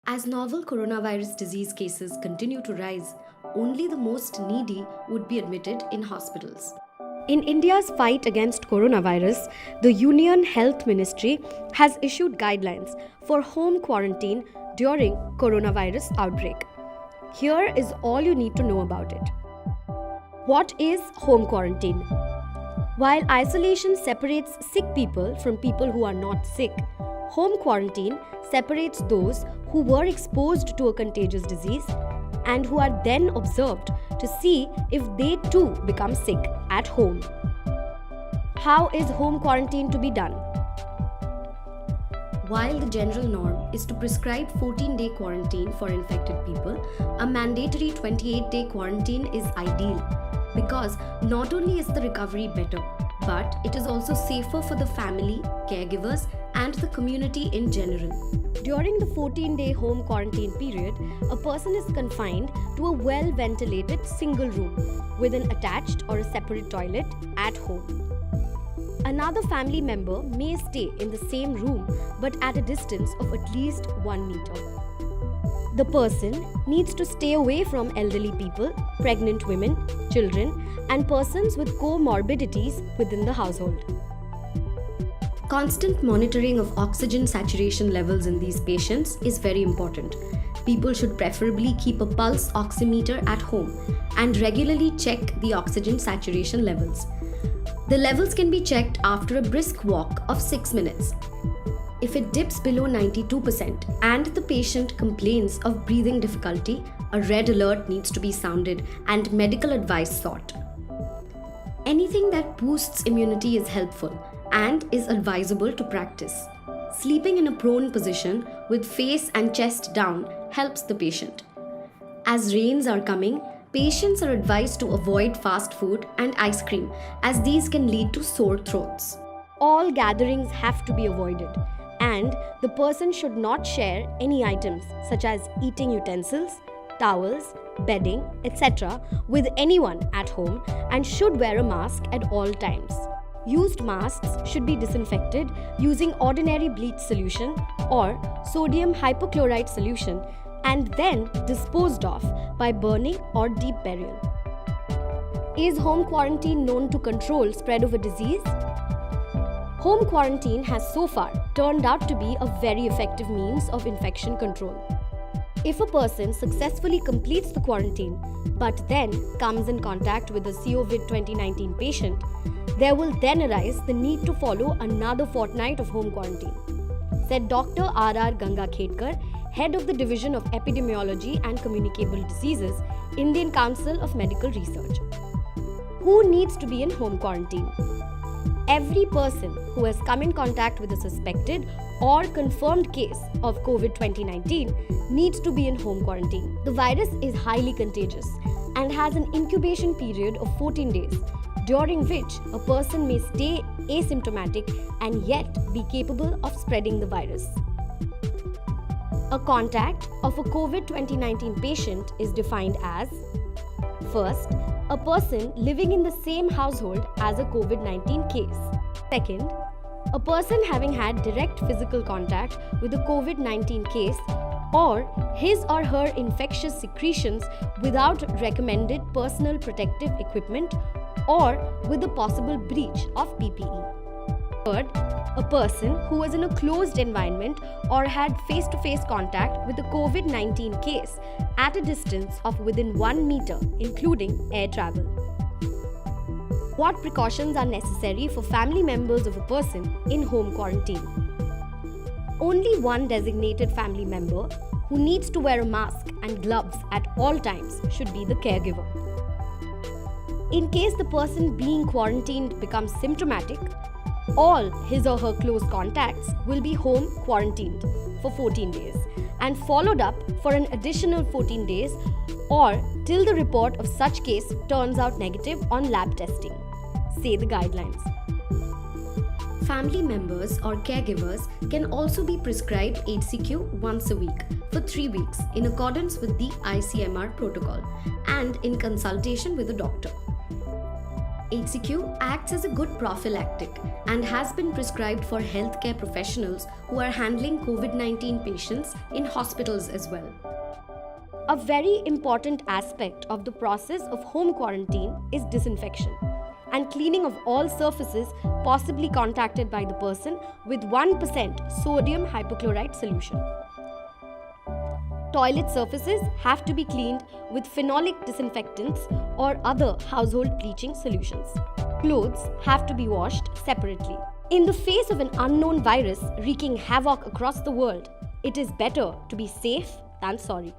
As novel coronavirus disease cases continue to rise, only the most needy would be admitted in hospitals. In India's fight against coronavirus, the Union Health Ministry has issued guidelines for home quarantine during coronavirus outbreak. Here is all you need to know about it. What is home quarantine? While isolation separates sick people from people who are not sick, home quarantine separates those who were exposed to a contagious disease and who are then observed to see if they too become sick at home. How is home quarantine to be done? While the general norm is to prescribe 14-day quarantine for infected people, a mandatory 28-day quarantine is ideal because not only is the recovery better, but it is also safer for the family, caregivers, and the community in general. During the 14-day home quarantine period, a person is confined to a well-ventilated single room with an attached or a separate toilet at home. Another family member may stay in the same room but at a distance of at least 1 meter. The person needs to stay away from elderly people, pregnant women, children, and persons with comorbidities within the household. Constant monitoring of oxygen saturation levels in these patients is very important. People should preferably keep a pulse oximeter at home and regularly check the oxygen saturation levels. The levels can be checked after a brisk walk of 6 minutes. If it dips below 92% and the patient complains of breathing difficulty, a red alert needs to be sounded and medical advice sought. Anything that boosts immunity is helpful and is advisable to practice. Sleeping in a prone position with face and chest down helps the patient. As rains are coming, patients are advised to avoid fast food and ice cream as these can lead to sore throats. All gatherings have to be avoided, and the person should not share any items such as eating utensils, towels, bedding, etc. with anyone at home and should wear a mask at all times. Used masks should be disinfected using ordinary bleach solution or sodium hypochlorite solution and then disposed of by burning or deep burial. Is home quarantine known to control spread of a disease? Home quarantine has so far turned out to be a very effective means of infection control. If a person successfully completes the quarantine but then comes in contact with a COVID-19 patient, there will then arise the need to follow another fortnight of home quarantine, said Dr. R.R. Gangakhedkar, Head of the Division of Epidemiology and Communicable Diseases, Indian Council of Medical Research. Who needs to be in home quarantine? Every person who has come in contact with a suspected or confirmed case of COVID-19 needs to be in home quarantine. The virus is highly contagious and has an incubation period of 14 days, during which a person may stay asymptomatic and yet be capable of spreading the virus. A contact of a COVID-19 patient is defined as: first, a person living in the same household as a COVID-19 case. Second, a person having had direct physical contact with a COVID-19 case or his or her infectious secretions without recommended personal protective equipment or with a possible breach of PPE. Third, a person who was in a closed environment or had face-to-face contact with a COVID-19 case at a distance of within 1 meter, including air travel. What precautions are necessary for family members of a person in home quarantine? Only one designated family member who needs to wear a mask and gloves at all times should be the caregiver. In case the person being quarantined becomes symptomatic, all his or her close contacts will be home quarantined for 14 days and followed up for an additional 14 days or till the report of such case turns out negative on lab testing, say the guidelines. Family members or caregivers can also be prescribed HCQ once a week for 3 weeks in accordance with the ICMR protocol and in consultation with a doctor. HCQ acts as a good prophylactic and has been prescribed for healthcare professionals who are handling COVID-19 patients in hospitals as well. A very important aspect of the process of home quarantine is disinfection and cleaning of all surfaces possibly contacted by the person with 1% sodium hypochlorite solution. Toilet surfaces have to be cleaned with phenolic disinfectants or other household bleaching solutions. Clothes have to be washed separately. In the face of an unknown virus wreaking havoc across the world, it is better to be safe than sorry.